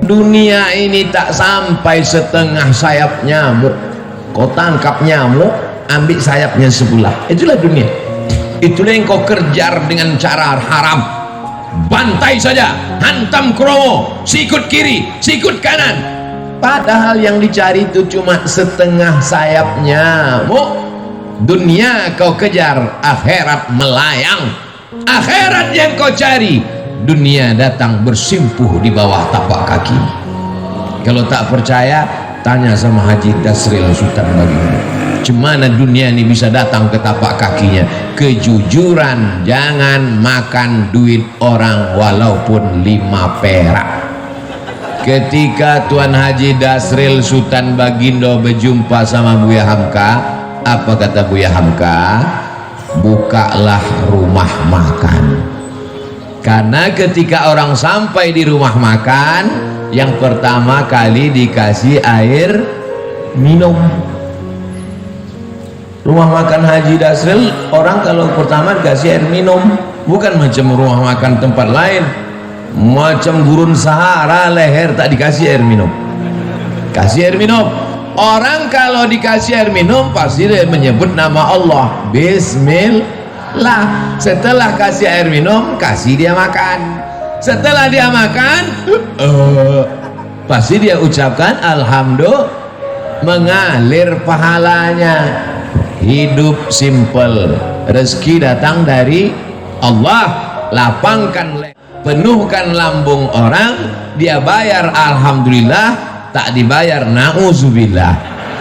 Dunia ini tak sampai setengah sayap nyamuk. Kau tangkap nyamuk, ambil sayapnya sebelah. Itulah dunia. Itulah yang kau kejar dengan cara haram. Bantai saja, hantam kromo, sikut kiri, sikut kanan. Padahal yang dicari itu cuma setengah sayap nyamuk. Dunia kau kejar, akhirat melayang. Akhirat yang kau cari, dunia datang bersimpuh di bawah tapak kaki. Kalau tak percaya, tanya sama Haji Dasril Sultan Baginda. Cemana dunia ini bisa datang ke tapak kakinya? Kejujuran, jangan makan duit orang walaupun 5 perak. Ketika Tuan Haji Dasril Sultan Bagindo berjumpa sama Buya Hamka, apa kata Buya Hamka? Bukalah rumah makan. Karena ketika orang sampai di rumah makan, yang pertama kali dikasih air minum. Rumah makan Haji Dasril, orang kalau pertama dikasih air minum, bukan macam rumah makan tempat lain, macam gurun Sahara leher tak dikasih air minum. Kasih air minum. Orang kalau dikasih air minum pasti dia menyebut nama Allah, Bismillah. Setelah kasih air minum, kasih dia makan. Setelah dia makan, pasti dia ucapkan Alhamdulillah, mengalir pahalanya. Hidup simple, rezeki datang dari Allah. Lapangkan, penuhkan lambung orang, dia bayar Alhamdulillah, tak dibayar na'udzubillah.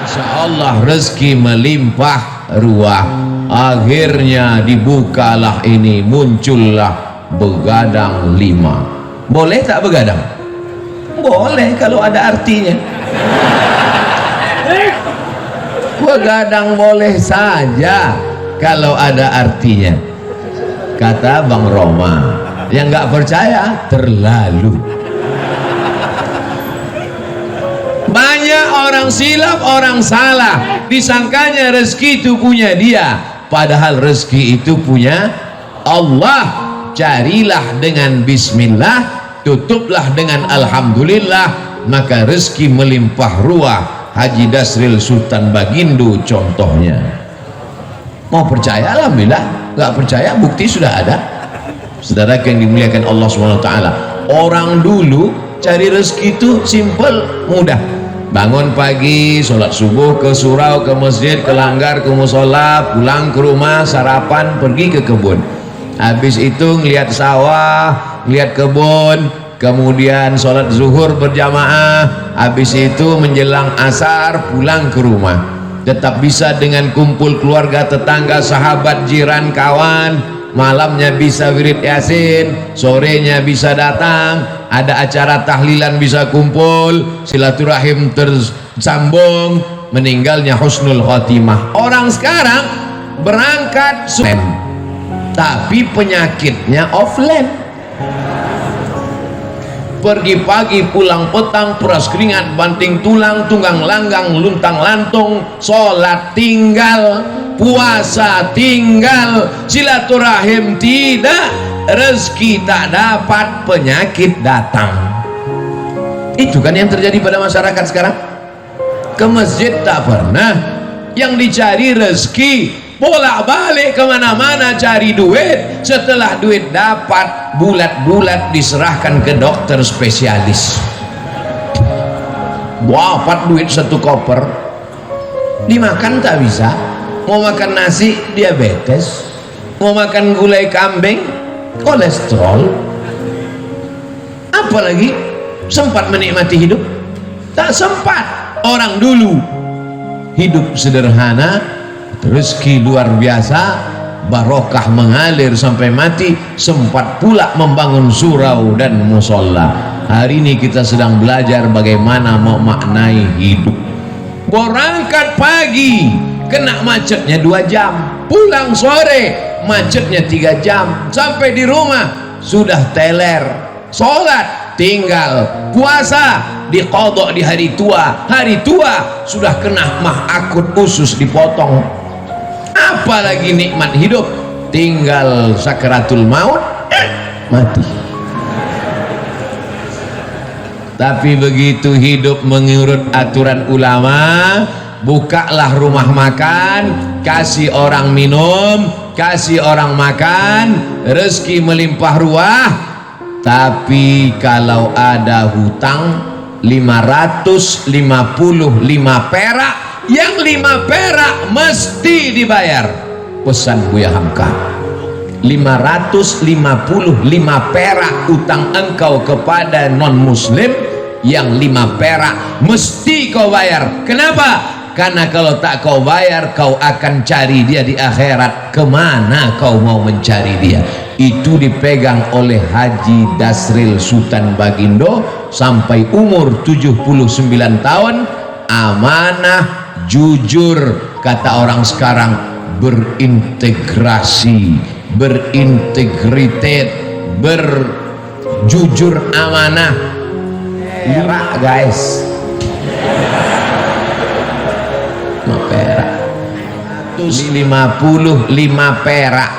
Insyaallah rezeki melimpah ruah. Akhirnya dibukalah ini, muncullah begadang 5. Boleh tak begadang? Boleh kalau ada artinya. Begadang boleh saja kalau ada artinya, kata Bang Roma. Yang nggak percaya terlalu. Banyak orang silap, orang salah, disangkanya rezeki itu punya dia, padahal rezeki itu punya Allah. Carilah dengan bismillah, tutuplah dengan alhamdulillah, maka rezeki melimpah ruah. Haji Dasril Sultan Bagindo contohnya. Mau percaya alhamdulillah, nggak percaya bukti sudah ada. Saudara yang dimuliakan Allah SWT, orang dulu cari rezeki itu simple, mudah. Bangun pagi, sholat subuh, ke surau, ke masjid, ke langgar, ke musola, pulang ke rumah, sarapan, pergi ke kebun. Habis itu ngelihat sawah, ngelihat kebun, kemudian sholat zuhur berjamaah, habis itu menjelang asar pulang ke rumah. Tetap bisa dengan kumpul keluarga, tetangga, sahabat, jiran, kawan. Malamnya bisa wirid yasin, sorenya bisa datang, ada acara tahlilan bisa kumpul, silaturahim tersambung, meninggalnya husnul khotimah. Orang sekarang berangkat tapi penyakitnya offline. Pergi pagi pulang petang, peras keringat, banting tulang, tunggang langgang, luntang lantung, sholat tinggal, puasa tinggal, silaturahim tidak, rezeki tak dapat, penyakit datang. Itu kan yang terjadi pada masyarakat sekarang. Ke masjid tak pernah, yang dicari rezeki, bolak-balik kemana-mana cari duit. Setelah duit dapat, bulat-bulat diserahkan ke dokter spesialis. Wafat duit 1 koper, dimakan tak bisa. Mau makan nasi diabetes, mau makan gulai kambing kolesterol. Apalagi sempat menikmati hidup? Tak sempat. Orang dulu hidup sederhana, rezeki luar biasa, barokah mengalir sampai mati, sempat pula membangun surau dan musola. Hari ini kita sedang belajar bagaimana memaknai hidup. Berangkat pagi kena macetnya 2 jam, pulang sore macetnya 3 jam, sampai di rumah sudah teler. Sholat tinggal, puasa diqadha di hari tua sudah kena mah akut usus dipotong. Apalagi nikmat hidup, tinggal sakaratul maut, mati. Tapi begitu hidup mengurut aturan ulama, bukalah rumah makan, kasih orang minum, kasih orang makan, rezeki melimpah ruah. Tapi kalau ada hutang 555 perak, yang 5 perak mesti dibayar. Pesan Buya Hamka, 555 perak utang engkau kepada non muslim, yang 5 perak mesti kau bayar. Kenapa? Karena kalau tak kau bayar, kau akan cari dia di akhirat. Kemana kau mau mencari dia? Itu dipegang oleh Haji Dasril Sultan Bagindo sampai umur 79 tahun. Amanah, jujur, kata orang sekarang, berintegrasi, berintegritet, berjujur, amanah. Perak guys, 5 perak, 155 perak.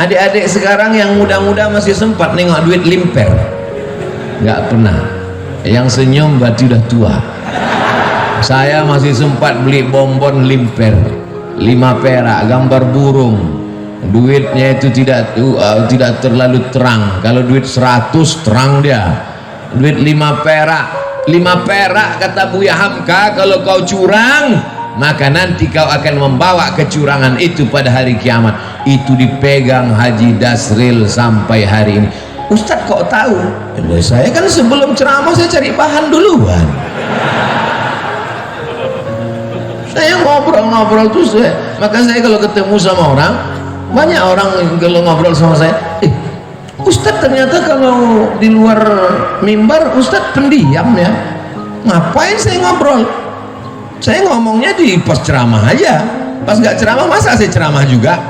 Adik-adik sekarang yang muda-muda masih sempat nengok duit limper? Nggak pernah. Yang senyum berarti udah tua. Saya masih sempat beli bonbon limper 5 perak, gambar burung. Duitnya itu tidak terlalu terang. Kalau duit 100 terang dia. Duit 5 perak, 5 perak kata Buya Hamka, kalau kau curang, maka nanti kau akan membawa kecurangan itu pada hari kiamat. Itu dipegang Haji Dasril sampai hari ini. Ustadz kok tahu? Saya kan sebelum ceramah saya cari bahan duluan. Saya ngobrol-ngobrol terus, maka saya kalau ketemu sama orang, banyak orang kalau ngobrol sama saya, Ustadz ternyata kalau di luar mimbar Ustadz pendiam ya. Ngapain saya ngobrol? Saya ngomongnya di pas ceramah aja. Pas nggak ceramah masa saya ceramah juga?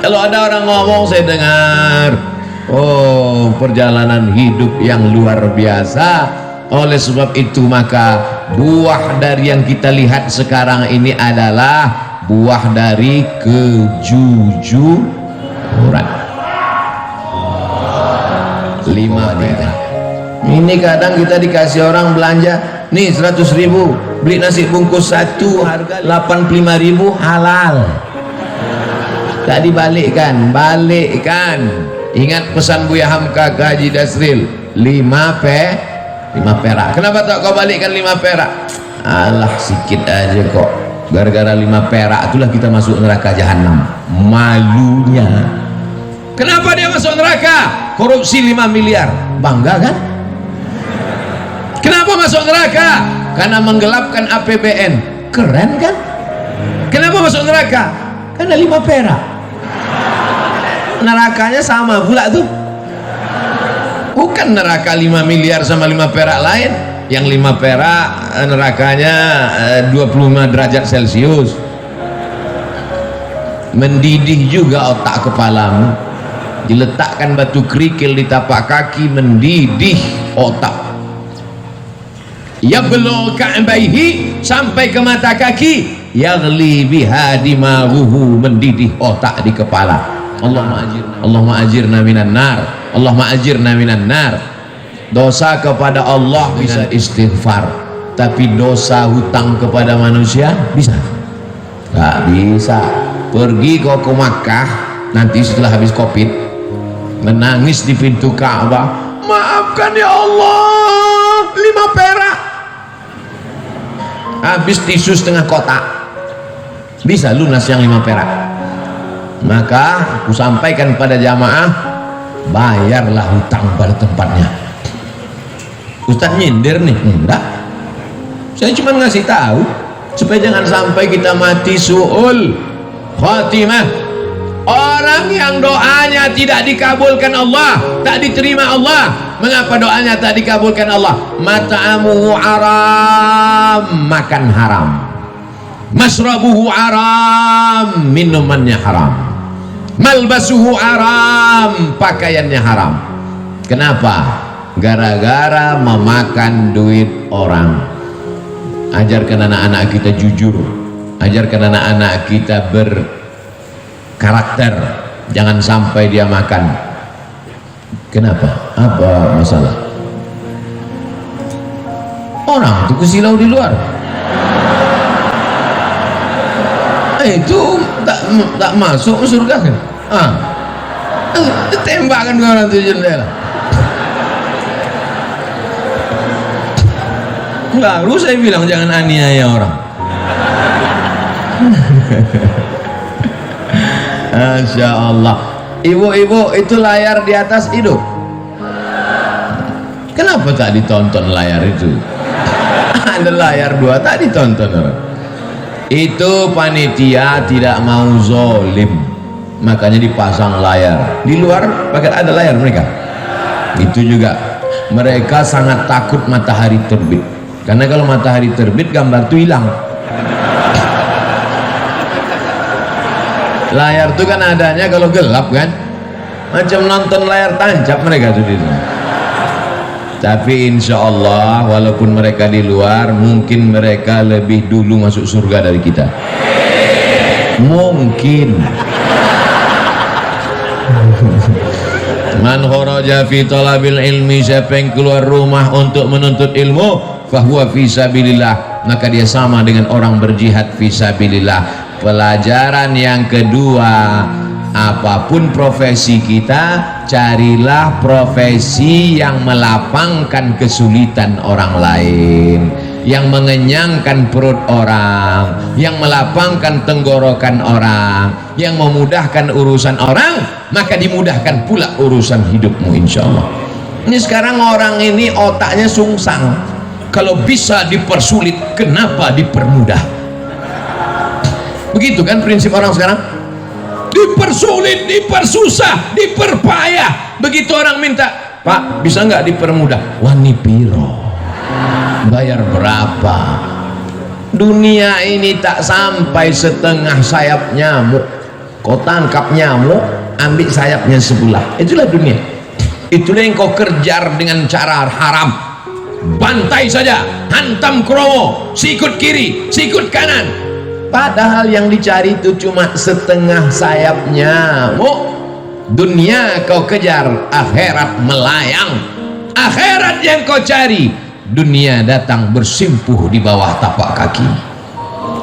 Kalau ada orang ngomong saya dengar. Oh, perjalanan hidup yang luar biasa. Oleh sebab itu maka buah dari yang kita lihat sekarang ini adalah buah dari kejujuran. 5 perak. Ini kadang kita dikasih orang belanja, nih 100.000, beli nasi bungkus 1 harga 85.000, halal. Tak dibalikkan, balikkan. Ingat pesan Buya Hamka ke Haji Dasril, 5 perak. Kenapa tak kau balikkan 5 perak? Alah, sikit aja kok. Gara-gara 5 perak itulah kita masuk neraka jahanam. Malunya. Kenapa dia masuk neraka? Korupsi 5 miliar. Bangga kan? Kenapa masuk neraka? Karena menggelapkan APBN. Keren kan? Kenapa masuk neraka? Karena 5 perak. Nerakanya sama pula tuh. Bukan neraka 5 miliar sama 5 perak lain. Yang 5 perak nerakanya 25 derajat Celcius. Mendidih juga otak kepalamu. Diletakkan batu kerikil di tapak kaki, mendidih otak. Yablugh ka'baihi, sampai ke mata kaki. Yaghli biha dimaghuhu, mendidih otak di kepala. Allahumma ajirna minan nar. Allahumma ajirna minan nar. Dosa kepada Allah bisa istighfar, tapi dosa hutang kepada manusia bisa? Gak bisa. Pergi kau ke Makkah nanti setelah habis Covid, menangis di pintu Ka'bah, maafkan ya Allah, 5 perak. Habis tisu setengah kotak, bisa lunas yang 5 perak. Maka aku sampaikan pada jamaah, bayarlah hutang pada tempatnya. Ustaz nyindir nih? Enggak, saya cuma ngasih tahu supaya jangan sampai kita mati su'ul khatimah. Orang yang doanya tidak dikabulkan Allah, tak diterima Allah. Mengapa doanya tak dikabulkan Allah? Mat'amuhu haram, makan haram. Masrabuhu haram, minumannya haram. Malbasuhu haram, pakaiannya haram. Kenapa? Gara-gara memakan duit orang. Ajarkan anak-anak kita jujur, ajarkan anak-anak kita berkarakter, jangan sampai dia makan. Kenapa? Apa masalah? orang itu kesilau di luar. Itu tak masuk surga kan? Ditembakkan orang itu jendela. Lalu saya bilang jangan aniaya orang. Masya Allah. Ibu-ibu itu layar di atas hidup. Kenapa tak ditonton layar itu? Ada layar 2 tak ditonton orang. Itu panitia tidak mau zolim, makanya dipasang layar di luar. Pakai ada layar mereka. Itu juga mereka sangat takut matahari terbit, karena kalau matahari terbit gambar itu hilang. Layar itu kan adanya kalau gelap kan, macam nonton layar tancap mereka tuh di sana. Tapi insya Allah walaupun mereka di luar, mungkin mereka lebih dulu masuk surga dari kita. Mungkin. Man kharaja fi talabil ilmi, siapa yang keluar rumah untuk menuntut ilmu, fahuwa fi sabilillah, maka dia sama dengan orang berjihad fi sabilillah. Pelajaran yang kedua, apapun profesi kita, carilah profesi yang melapangkan kesulitan orang lain, yang mengenyangkan perut orang, yang melapangkan tenggorokan orang, yang memudahkan urusan orang, maka dimudahkan pula urusan hidupmu insya Allah. Ini sekarang orang ini otaknya sungsang, kalau bisa dipersulit kenapa dipermudah? Begitu kan prinsip orang sekarang, dipersulit, dipersusah, diperpayah. Begitu orang minta, Pak bisa nggak dipermudah? Wani piro, bayar berapa? Dunia ini tak sampai setengah sayap nyamuk. Kau tangkap nyamuk, ambil sayapnya sebelah. Itulah dunia. Itulah yang kau kejar dengan cara haram. Bantai saja, hantam kromo, sikut kiri, sikut kanan. Padahal yang dicari itu cuma setengah sayap nyamuk. Dunia kau kejar, akhirat melayang. Akhirat yang kau cari, dunia datang bersimpuh di bawah tapak kaki.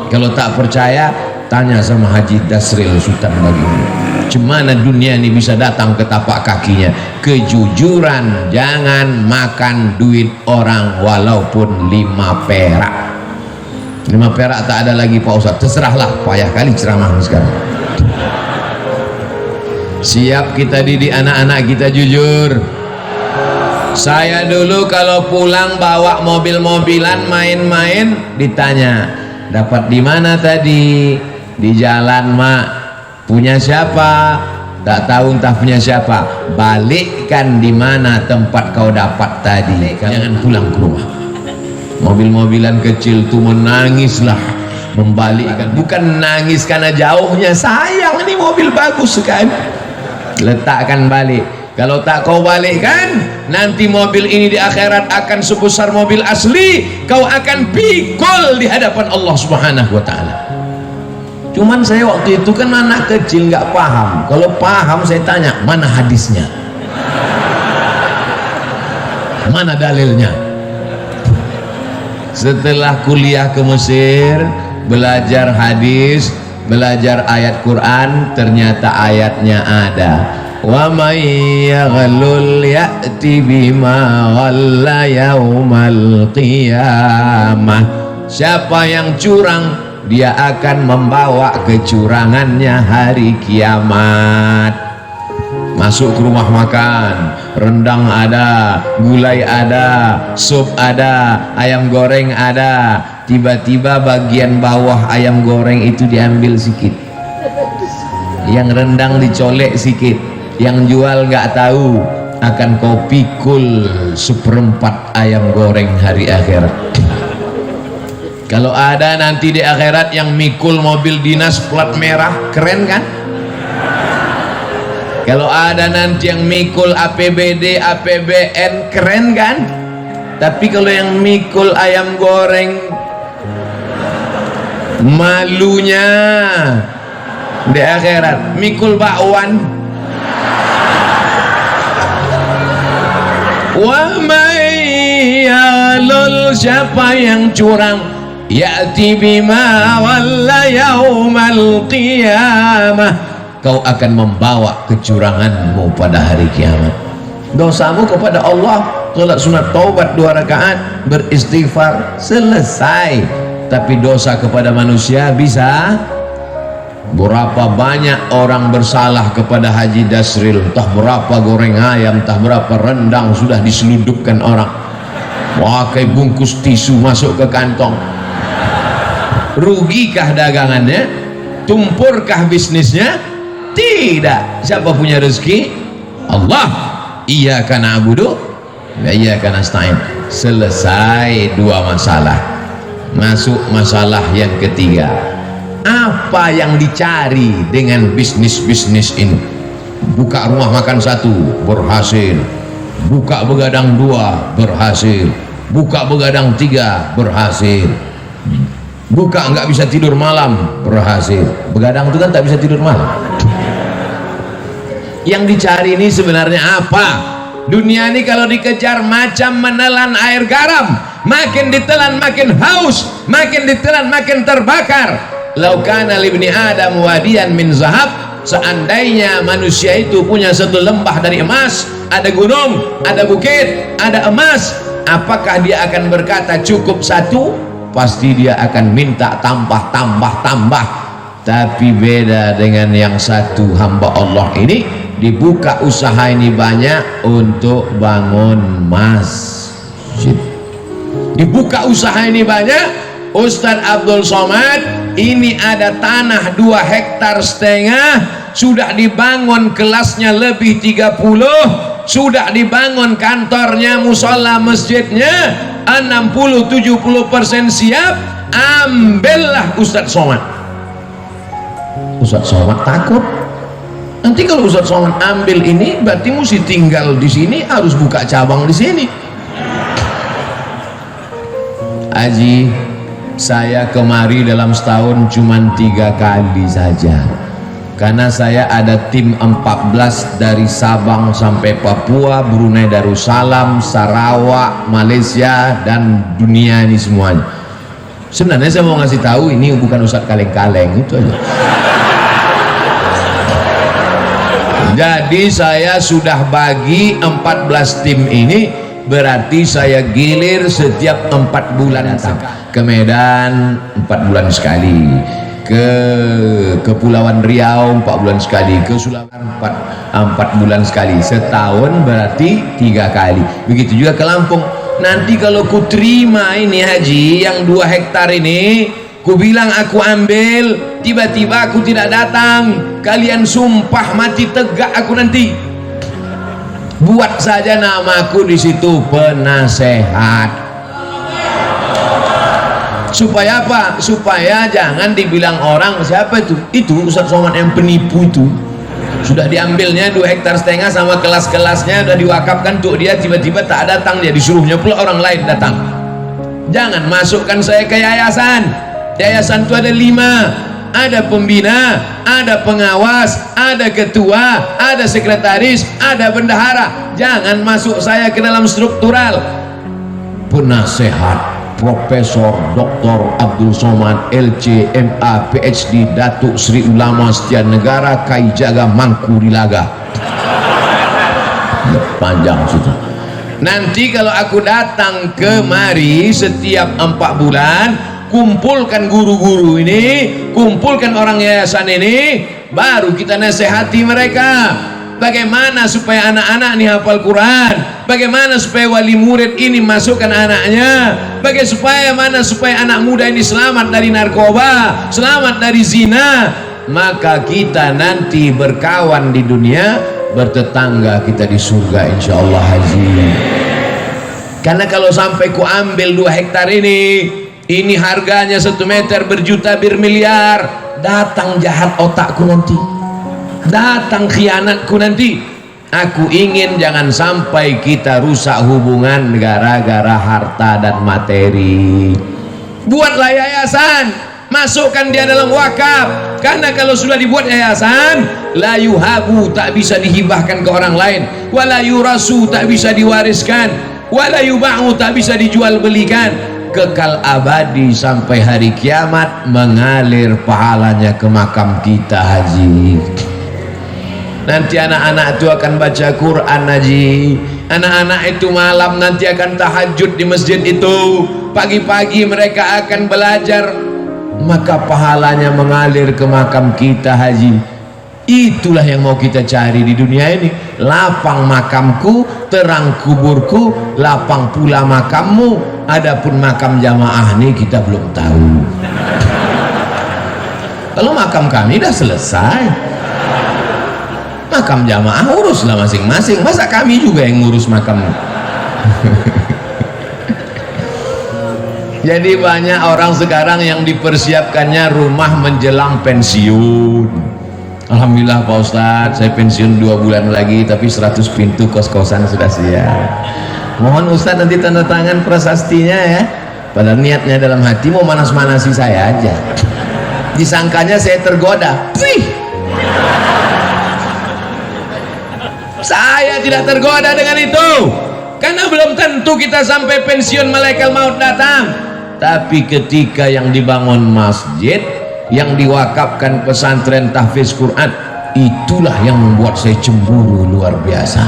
Kalau tak percaya, tanya sama Haji Dasril Sultan Baginda, cemana dunia ini bisa datang ke tapak kakinya. Kejujuran, jangan makan duit orang walaupun 5 perak. 5 perak tak ada lagi Pak Ustadz, terserahlah, payah kali ceramah sekarang. Siap kita didik anak-anak kita jujur. Saya dulu kalau pulang bawa mobil-mobilan main-main, ditanya dapat di mana tadi? Di jalan mak. Punya siapa? Tak tahu entah punya siapa. Balikkan di mana tempat kau dapat tadi. Jangan pulang ke rumah. Mobil-mobilan kecil tuh menangislah, membalikkan. Bukan nangis karena jauhnya, sayang ini mobil bagus sekali, letakkan balik. Kalau tak kau balikkan, nanti mobil ini di akhirat akan sebesar mobil asli, kau akan pikul di hadapan Allah Subhanahu wa ta'ala. Cuman saya waktu itu kan anak kecil nggak paham. Kalau paham saya tanya, mana hadisnya, mana dalilnya. Setelah kuliah ke Mesir, belajar hadis, belajar ayat Quran, ternyata ayatnya ada. Wa may yaghlul ya'ti bima ghalla yaumal qiyamah. Siapa yang curang, dia akan membawa kecurangannya hari kiamat. Masuk ke rumah makan, rendang ada, gulai ada, sup ada, ayam goreng ada. Tiba-tiba bagian bawah ayam goreng itu diambil sikit, yang rendang dicolek sikit, yang jual nggak tahu, akan kau pikul 1/4 ayam goreng hari akhirat. Kalau ada nanti di akhirat yang mikul mobil dinas plat merah, keren kan? Kalau ada nanti yang mikul APBD, APBN, keren kan? Tapi kalau yang mikul ayam goreng, malunya di akhirat. Mikul bakwan, wa may khiyalul, siapa yang curang, ya'ti bima walla yaumal qiyamah, kau akan membawa kecuranganmu pada hari kiamat. Dosamu kepada Allah, salat sunat taubat 2 rakaat, beristighfar, selesai. Tapi dosa kepada manusia bisa. Berapa banyak orang bersalah kepada Haji Dasril, entah berapa goreng ayam, entah berapa rendang sudah diseludupkan orang, pakai bungkus tisu masuk ke kantong. Rugikah dagangannya? Tumpurkah bisnisnya? Tidak. Siapa punya rezeki? Allah. Iyyaka na'budu wa iyyaka nasta'in. Selesai 2 masalah. Masuk masalah yang ketiga. Apa yang dicari dengan bisnis-bisnis ini? Buka rumah makan 1 berhasil, buka begadang 2 berhasil, buka begadang 3 berhasil, buka nggak bisa tidur malam berhasil. Begadang itu kan tak bisa tidur malam. Yang dicari ini sebenarnya apa? Dunia ini kalau dikejar macam menelan air garam, makin ditelan makin haus, makin ditelan makin terbakar. Lau kana libni Adam wadiyan min zahab, seandainya manusia itu punya satu lembah dari emas, ada gunung, ada bukit, ada emas, apakah dia akan berkata cukup 1? Pasti dia akan minta tambah. Tapi beda dengan yang satu hamba Allah ini, dibuka usaha ini banyak untuk bangun masjid. Dibuka usaha ini banyak. Ustadz Abdul Somad ini ada tanah 2,5 hektar, sudah dibangun kelasnya lebih 30, sudah dibangun kantornya, musola masjidnya 60-70% siap. Ambillah Ustadz Somad. Ustadz Somad takut nanti kalau Ustadz Somad ambil ini berarti mesti tinggal di sini, harus buka cabang di sini. Haji, saya kemari dalam setahun cuma 3 kali saja, karena saya ada tim 14 dari Sabang sampai Papua, Brunei Darussalam, Sarawak, Malaysia, dan dunia ini semuanya. Sebenarnya saya mau ngasih tahu ini bukan Ustadz kaleng-kaleng, itu aja. Jadi saya sudah bagi 14 tim ini, berarti saya gilir setiap 4 bulan datang ke Medan 4 bulan sekali, ke Kepulauan Riau 4 bulan sekali, ke Sulawesi 4 bulan sekali, setahun berarti 3 kali. Begitu juga ke Lampung. Nanti kalau ku terima ini haji yang 2 hektar ini, ku bilang aku ambil, tiba-tiba aku tidak datang, kalian sumpah mati tegak aku nanti. Buat saja namaku di situ penasehat. Supaya apa? Supaya jangan dibilang orang siapa itu? Itu Ustadz Somad yang penipu itu. Sudah diambilnya 2,5 hektar sama kelas-kelasnya sudah diwakafkan untuk dia, tiba-tiba tak datang, dia disuruhnya pula orang lain datang. Jangan masukkan saya ke yayasan. Yayasan itu ada 5. Ada pembina, ada pengawas, ada ketua, ada sekretaris, ada bendahara. Jangan masuk saya ke dalam struktural. Penasehat Profesor Dr. Abdul Somad LC MA PhD Datuk Sri Ulama Setia Negara Kai Jaga Mangkurilaga. Panjang situ. Nanti kalau aku datang kemari setiap 4 bulan, kumpulkan guru-guru ini, kumpulkan orang yayasan ini, baru kita nasihati mereka. Bagaimana supaya anak-anak ini hafal Quran, bagaimana supaya wali murid ini masukkan anaknya, bagaimana supaya anak muda ini selamat dari narkoba, selamat dari zina. Maka kita nanti berkawan di dunia, bertetangga kita di surga insyaallah haji. Karena kalau sampai ku ambil 2 hektar ini harganya 1 meter berjuta bermiliar, datang jahat otakku nanti, datang khianatku nanti. Aku ingin jangan sampai kita rusak hubungan gara-gara harta dan materi. Buatlah yayasan, masukkan dia dalam wakaf, karena kalau sudah dibuat yayasan, la yuhabu, tak bisa dihibahkan ke orang lain, wala yurasu, tak bisa diwariskan. wala yuba'u, tak bisa dijual belikan, kekal abadi sampai hari kiamat mengalir pahalanya ke makam kita haji. Nanti anak-anak itu akan baca Quran haji, anak-anak itu malam nanti akan tahajud di masjid itu, pagi-pagi mereka akan belajar, maka pahalanya mengalir ke makam kita haji. Itulah yang mau kita cari di dunia ini. Lapang makamku, terang kuburku, lapang pula makammu. Adapun makam jamaah ini kita belum tahu. Kalau makam kami dah selesai, makam jamaah uruslah masing-masing, masa kami juga yang ngurus makam. Jadi banyak orang sekarang yang dipersiapkannya rumah menjelang pensiun. Alhamdulillah Pak Ustadz, saya pensiun 2 bulan lagi, tapi 100 pintu kos-kosan sudah siap. Mohon Ustadz nanti tanda tangan prasastinya ya. Padahal niatnya dalam hati mau manas-manasi saya aja. Disangkanya saya tergoda. Wih, saya tidak tergoda dengan itu, karena belum tentu kita sampai pensiun malaikat maut datang. Tapi ketika yang dibangun masjid, yang diwakafkan pesantren tahfiz Quran, itulah yang membuat saya cemburu luar biasa.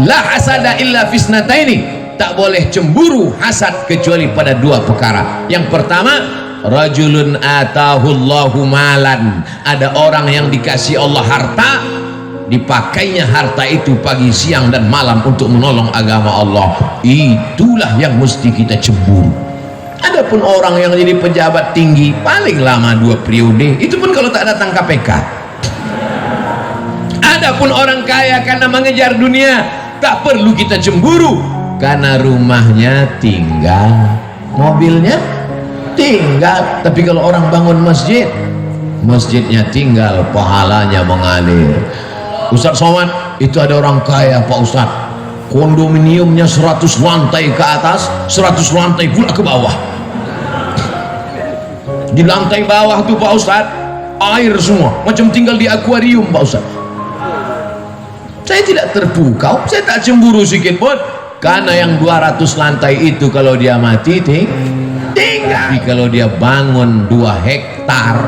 La hasada illa fisnataini, tak boleh cemburu hasad kecuali pada 2 perkara. Yang pertama, rajulun atahullahu malan, ada orang yang dikasih Allah harta, dipakainya harta itu pagi, siang dan malam untuk menolong agama Allah. Itulah yang mesti kita cemburu. Adapun orang yang jadi pejabat tinggi paling lama 2 periode, itu pun kalau tak datang KPK. Adapun orang kaya karena mengejar dunia, tak perlu kita cemburu, karena rumahnya tinggal, mobilnya tinggal. Tapi kalau orang bangun masjid, masjidnya tinggal, pahalanya mengalir. Ustaz Somad, itu ada orang kaya Pak Ustaz, kondominiumnya 100 lantai ke atas, 100 lantai pula ke bawah. Di lantai bawah tuh Pak Ustaz, air semua, macam tinggal di akuarium Pak Ustaz. Saya tidak terpukau, saya tak cemburu sedikit pun, karena yang 200 lantai itu kalau dia mati tinggal. Tapi kalau dia bangun 2 hektar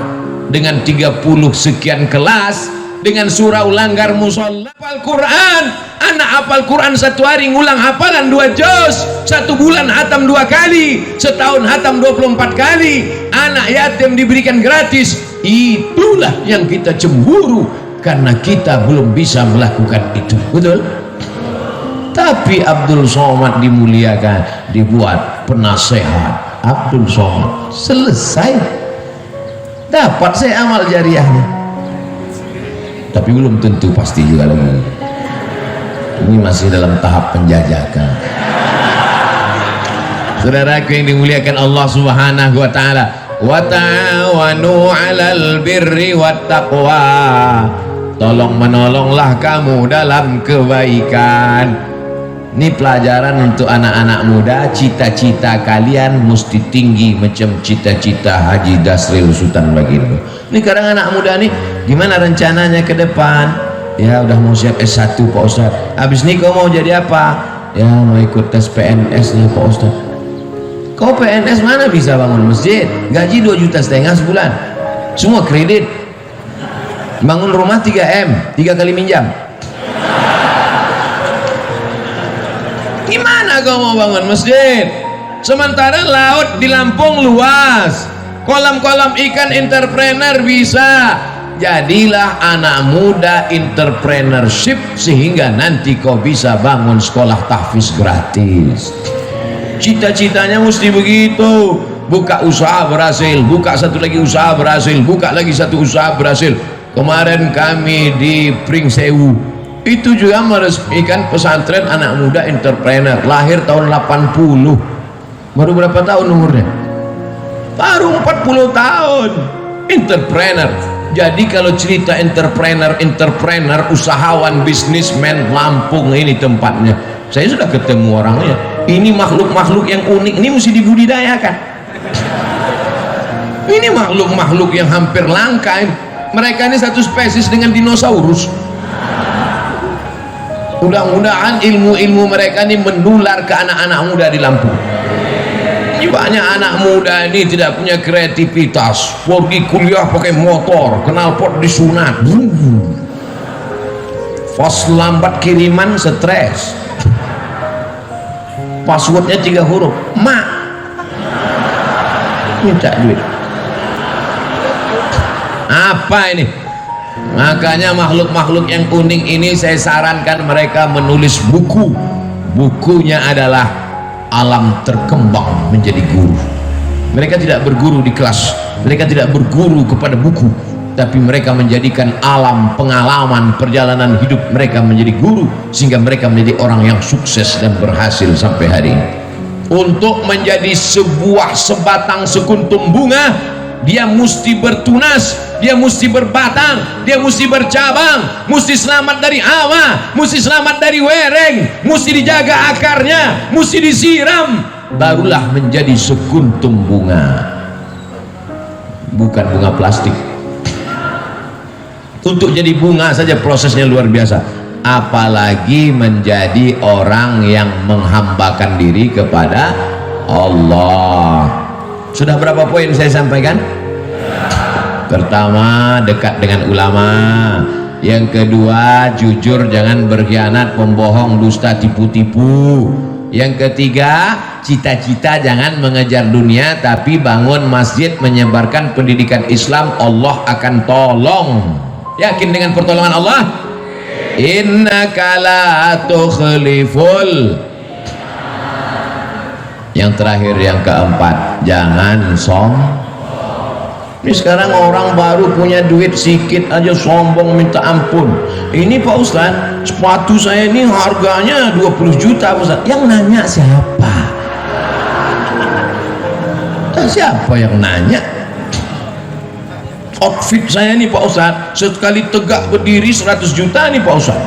dengan 30 sekian kelas, dengan surau langgar musola, hafal Quran, anak hafal Quran 1 hari ngulang hafalan 2 juz, 1 bulan hatam 2 kali, setahun hatam 24 kali, anak yatim diberikan gratis. Itulah yang kita cemburu, karena kita belum bisa melakukan itu, betul? Tapi Abdul Somad dimuliakan, dibuat penasehat Abdul Somad, selesai, dapat saya amal jariahnya. Tapi belum tentu pasti juga lagi, ini masih dalam tahap penjajakan. Saudaraku yang dimuliakan Allah Subhanahu wa taala, wa ta'awanu 'alal birri wat taqwa, tolong menolonglah kamu dalam kebaikan. Ini pelajaran untuk anak-anak muda, cita-cita kalian mesti tinggi macam cita-cita Haji Dasril Sultan Baginda. Ini kadang anak muda nih, gimana rencananya ke depan? Ya udah mau siap S1 Pak Ustaz. Habis ini kau mau jadi apa? Ya mau ikut tes PNS nih Pak Ustaz. Kau PNS mana bisa bangun masjid? Gaji 2,5 juta sebulan, semua kredit. Bangun rumah 3M, 3 kali minjam. Gimana kau mau bangun masjid? Sementara laut di Lampung luas, kolam-kolam ikan entrepreneur bisa. Jadilah anak muda entrepreneurship, sehingga nanti kau bisa bangun sekolah tahfiz gratis. Cita-citanya mesti begitu. Buka usaha berhasil, buka satu lagi usaha berhasil, buka lagi satu usaha berhasil. Kemarin kami di Pringsewu itu juga meresmikan pesantren anak muda entrepreneur, lahir tahun 80. Baru berapa tahun umurnya? Baru 40 tahun. Entrepreneur. Jadi kalau cerita entrepreneur, usahawan, bisnismen, Lampung ini tempatnya. Saya sudah ketemu orangnya. Ini makhluk-makhluk yang unik, ini mesti dibudidayakan. Ini makhluk-makhluk yang hampir langka. Mereka ini satu spesies dengan dinosaurus. Mudah-mudahan ilmu-ilmu mereka ini menular ke anak-anak muda di Lampung. Ini banyak anak muda ini tidak punya kreativitas, pergi kuliah pakai motor, knalpot disunat, pas lambat kiriman stres, passwordnya 3 huruf, mak minta duit. Apa ini? Makanya makhluk-makhluk yang kuning ini saya sarankan mereka menulis buku. Bukunya adalah alam terkembang menjadi guru. Mereka tidak berguru di kelas, mereka tidak berguru kepada buku, tapi mereka menjadikan alam pengalaman perjalanan hidup mereka menjadi guru, sehingga mereka menjadi orang yang sukses dan berhasil sampai hari ini. Untuk menjadi sebuah sebatang sekuntum bunga, dia mesti bertunas, dia mesti berbatang, dia mesti bercabang, mesti selamat dari hawa, mesti selamat dari wereng, mesti dijaga akarnya, mesti disiram, barulah menjadi sekuntum bunga, bukan bunga plastik. Untuk jadi bunga saja prosesnya luar biasa, apalagi menjadi orang yang menghambakan diri kepada Allah. Sudah berapa poin saya sampaikan? Pertama, dekat dengan ulama. Yang kedua, jujur, jangan berkhianat, pembohong, dusta, tipu-tipu. Yang ketiga, cita-cita jangan mengejar dunia, tapi bangun masjid, menyebarkan pendidikan Islam, Allah akan tolong. Yakin dengan pertolongan Allah? Innaka la tukhliful. Yang terakhir, yang keempat, jangan sombong. Ini sekarang orang baru punya duit sedikit aja sombong minta ampun. Ini Pak Ustaz, sepatu saya ini harganya 20 juta Pak Ustaz. Yang nanya siapa? Siapa yang nanya? Outfit saya nih Pak Ustaz, sekali tegak berdiri 100 juta nih Pak Ustaz.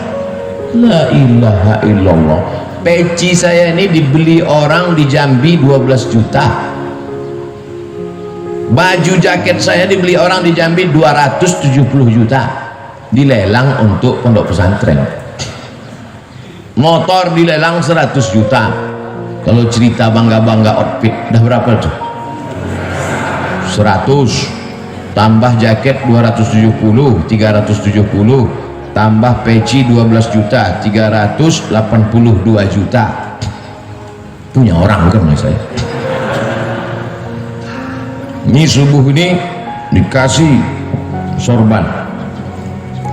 La ilaha illallah. Peci saya ini dibeli orang di Jambi 12 juta. Baju jaket saya dibeli orang di Jambi 270 juta. Dilelang untuk pondok pesantren. Motor dilelang 100 juta. Kalau cerita bangga-bangga outfit, dah berapa tuh? 100 tambah jaket 270, 370, tambah peci 12 juta, 382 juta. Punya orang bukan saya. Ini subuh ini dikasih sorban,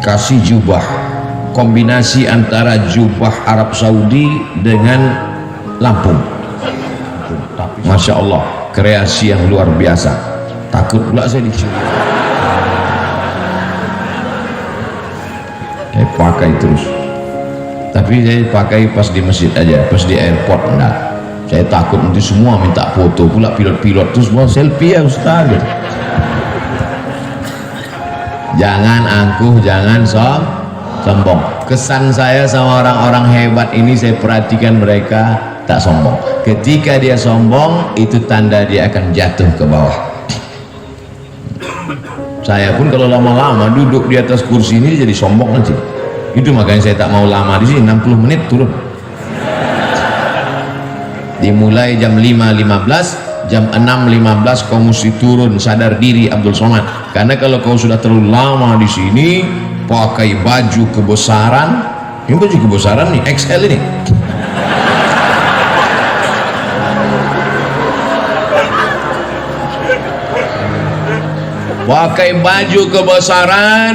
kasih jubah, kombinasi antara jubah Arab Saudi dengan Lampung. Masya Allah, kreasi yang luar biasa. Takut pula saya dicuri. Saya pakai terus, tapi saya pakai pas di masjid aja, pas di airport enggak. Saya takut nanti semua minta foto, pula pilot-pilot terus semua selfie ya Ustaz. Jangan angkuh, jangan sombong. Kesan saya sama orang-orang hebat ini, saya perhatikan mereka tak sombong. Ketika dia sombong, itu tanda dia akan jatuh ke bawah. Saya pun kalau lama-lama duduk di atas kursi ini jadi sombong nanti. Itu makanya saya tak mau lama di sini, 60 menit turun. Dimulai jam 5.15, jam 6.15 kau mesti turun, sadar diri Abdul Somad. Karena kalau kau sudah terlalu lama di sini, pakai baju kebesaran, ini baju kebesaran nih, XL ini. Pakai baju kebesaran,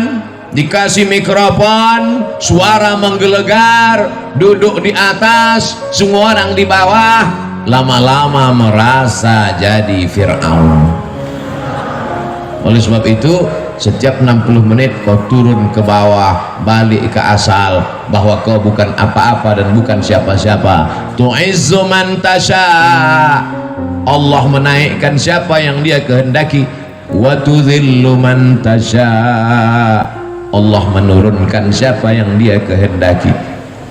dikasih mikrofon, suara menggelegar, duduk di atas, semua orang di bawah, lama-lama merasa jadi Fir'aun. Oleh sebab itu, setiap 60 menit kau turun ke bawah, balik ke asal, bahwa kau bukan apa-apa dan bukan siapa-siapa. Tu'izzu man tasha, Allah menaikkan siapa yang dia kehendaki. Wa tudhillu man tasha, Allah menurunkan siapa yang dia kehendaki.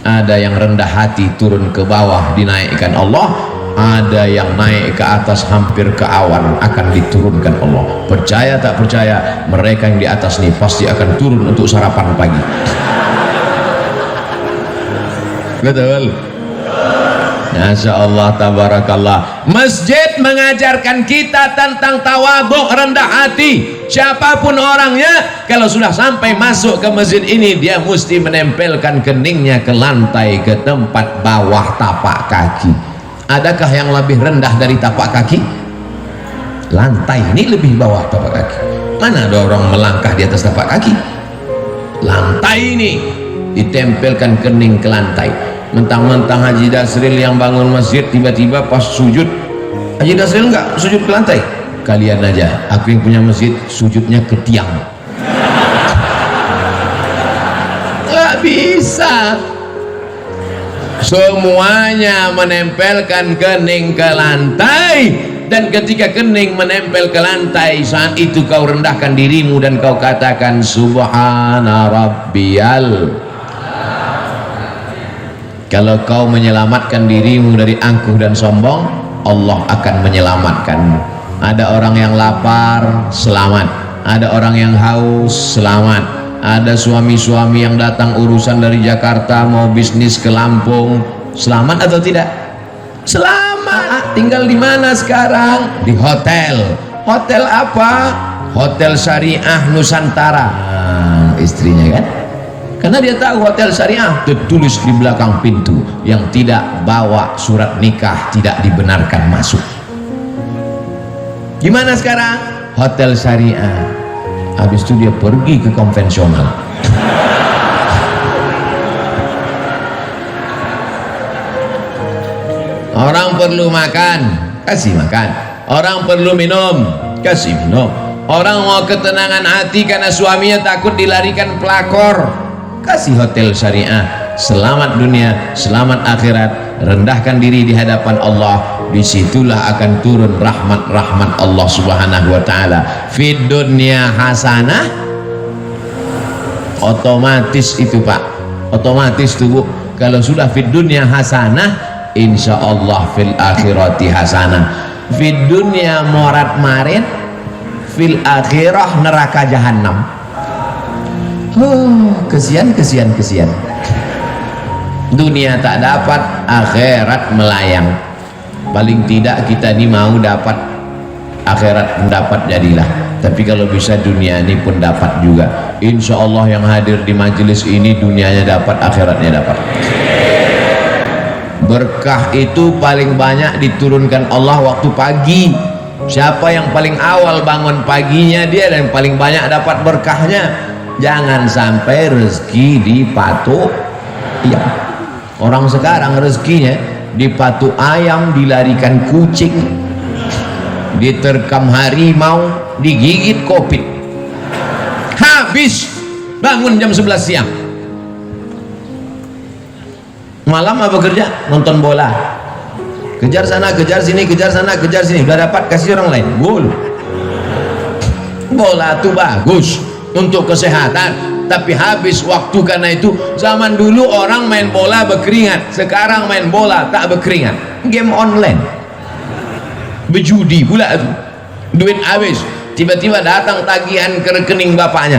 Ada yang rendah hati turun ke bawah dinaikkan Allah, ada yang naik ke atas hampir ke awan akan diturunkan Allah. Percaya tak percaya, mereka yang di atas ini pasti akan turun untuk sarapan pagi. Betul. Masya Allah, tabarakallah. Masjid mengajarkan kita tentang tawadhu, rendah hati. Siapapun orangnya, kalau sudah sampai masuk ke masjid ini, dia mesti menempelkan keningnya ke lantai, ke tempat bawah tapak kaki. Adakah yang lebih rendah dari tapak kaki? Lantai ini lebih bawah tapak kaki. Mana ada orang melangkah di atas tapak kaki? Lantai ini ditempelkan kening ke lantai. Mentang-mentang Haji Dasril yang bangun masjid, tiba-tiba pas sujud, Haji Dasril enggak sujud ke lantai. Kalian aja, aku yang punya masjid sujudnya ke tiang. Nggak bisa. Semuanya menempelkan kening ke lantai, dan ketika kening menempel ke lantai, saat itu kau rendahkan dirimu dan kau katakan subhana rabbiyal. Kalau kau menyelamatkan dirimu dari angkuh dan sombong, Allah akan menyelamatkanmu. Ada orang yang lapar, selamat. Ada orang yang haus, selamat. Ada suami-suami yang datang urusan dari Jakarta mau bisnis ke Lampung, selamat atau tidak? Selamat. Tinggal di mana sekarang? Di hotel. Hotel apa? Hotel Syariah Nusantara. Istrinya kan? Karena dia tahu hotel syariah tertulis di belakang pintu, yang tidak bawa surat nikah tidak dibenarkan masuk. Gimana sekarang? Hotel syariah. Habis itu dia pergi ke konvensional. Orang perlu makan, kasih makan. Orang perlu minum, kasih minum. Orang mau ketenangan hati karena suaminya takut dilarikan pelakor, kasih hotel syariah. Selamat dunia, selamat akhirat. Rendahkan diri di hadapan Allah, disitulah akan turun rahmat-rahmat Allah subhanahu wa ta'ala. Fid dunya hasanah, otomatis itu Pak, otomatis tuh Bu. Kalau sudah fid dunya hasanah, insya Allah fil akhirati hasanah. Fid dunya morat marit, fil akhirah neraka jahannam. Kesian. Dunia tak dapat, akhirat melayang. Paling tidak kita ini mau dapat akhirat pun dapat, jadilah. Tapi kalau bisa dunia ini pun dapat juga. Insya Allah yang hadir di majelis ini dunianya dapat, akhiratnya dapat. Berkah itu paling banyak diturunkan Allah waktu pagi. Siapa yang paling awal bangun paginya, dia yang paling banyak dapat berkahnya. Jangan sampai rezeki dipatuk. Iya. Orang sekarang rezekinya dipatuk ayam, dilarikan kucing, diterkam harimau, digigit covid. Habis bangun jam 11 siang. Malam apa kerja? Nonton bola. Kejar sana, kejar sini, kejar sana, kejar sini. Udah dapat, kasih orang lain. Gol. Bola tuh bagus untuk kesehatan, tapi habis waktu. Karena itu zaman dulu orang main bola berkeringat, sekarang main bola tak berkeringat. Game online, berjudi pula itu, duit habis. Tiba-tiba datang tagihan ke rekening bapaknya,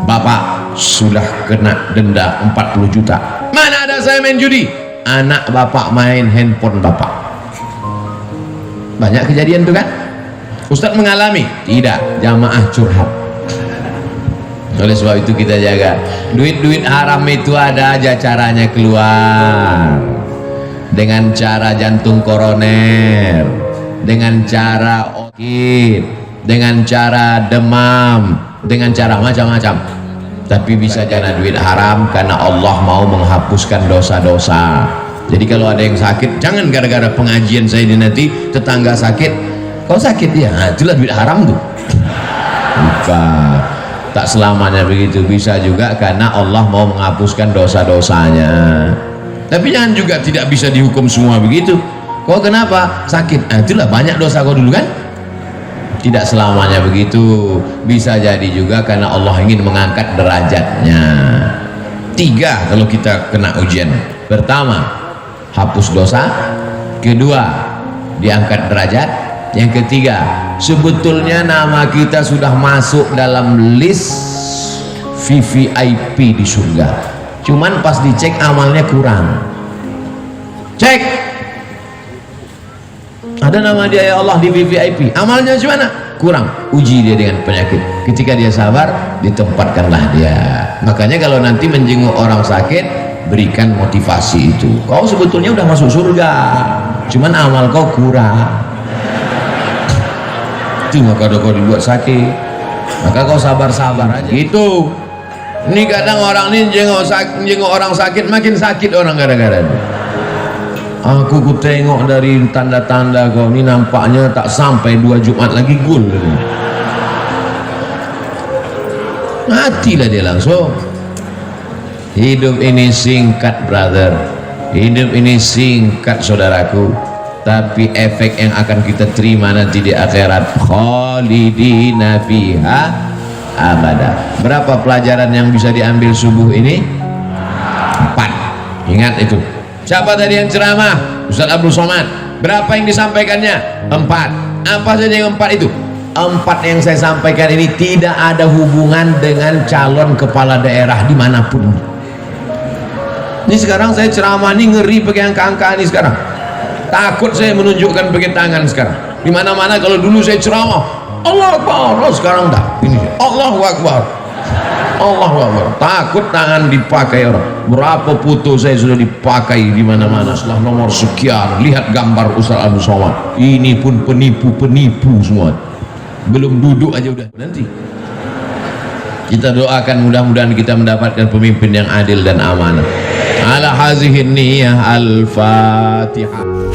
bapak sudah kena denda 40 juta. Mana ada saya main judi? Anak bapak main handphone bapak. Banyak kejadian tuh kan. Ustadz mengalami? Tidak, jamaah curhat. Oleh sebab itu kita jaga duit-duit haram itu. Ada aja caranya keluar, dengan cara jantung koroner, dengan cara sakit, dengan cara demam, dengan cara macam-macam. Tapi bisa jana duit haram karena Allah mau menghapuskan dosa-dosa. Jadi kalau ada yang sakit, jangan gara-gara pengajian saya ini nanti tetangga sakit, kau sakit ya, nah, itulah duit haram tuh. Bukan. Tak selamanya begitu, bisa juga karena Allah mau menghapuskan dosa-dosanya. Tapi jangan juga tidak bisa dihukum semua begitu. Kau kenapa sakit? Nah, itulah banyak dosa kau dulu kan. Tidak selamanya begitu, bisa jadi juga karena Allah ingin mengangkat derajatnya. 3 kalau kita kena ujian. Pertama, hapus dosa. Kedua, diangkat derajat. Yang ketiga, sebetulnya nama kita sudah masuk dalam list VVIP di surga. cuman pas dicek amalnya kurang. Cek, ada nama dia ya Allah di VVIP, amalnya gimana? Kurang. Uji dia dengan penyakit. Ketika dia sabar, ditempatkanlah dia. Makanya kalau nanti menjenguk orang sakit, berikan motivasi itu. Kau sebetulnya udah masuk surga, cuman amal kau kurang. Itu maka kau dibuat sakit, maka kau sabar-sabar aja. Gitu. Ini kadang orang ini jenguk orang sakit, makin sakit orang gara-gara itu. Aku tengok dari tanda-tanda kau ini nampaknya tak sampai 2 Jumat lagi gul. Matilah dia langsung. Hidup ini singkat brother, hidup ini singkat saudaraku, tapi efek yang akan kita terima nanti di akhirat, khalidina fiha abada. Berapa pelajaran yang bisa diambil subuh ini? 4. Ingat itu. Siapa tadi yang ceramah? Ustaz Abdul Somad. Berapa yang disampaikannya? 4. Apa saja yang 4 itu? 4 yang saya sampaikan ini tidak ada hubungan dengan calon kepala daerah dimanapun. Ini sekarang saya ceramah ini ngeri pakai angka-angka ini sekarang. Takut saya menunjukkan pakai tangan sekarang. Dimana-mana kalau dulu saya ceramah Allah Akbar, oh, sekarang dah ini Allahu Akbar, Allahu Akbar. Takut tangan dipakai orang. Berapa foto saya sudah dipakai di mana-mana. Setelah nomor sekian, lihat gambar Ustaz Abdul Somad. Ini pun penipu-penipu semua. Belum duduk aja udah. Nanti kita doakan mudah-mudahan kita mendapatkan pemimpin yang adil dan amanah. Ala hazihin niyah al-Fatihah.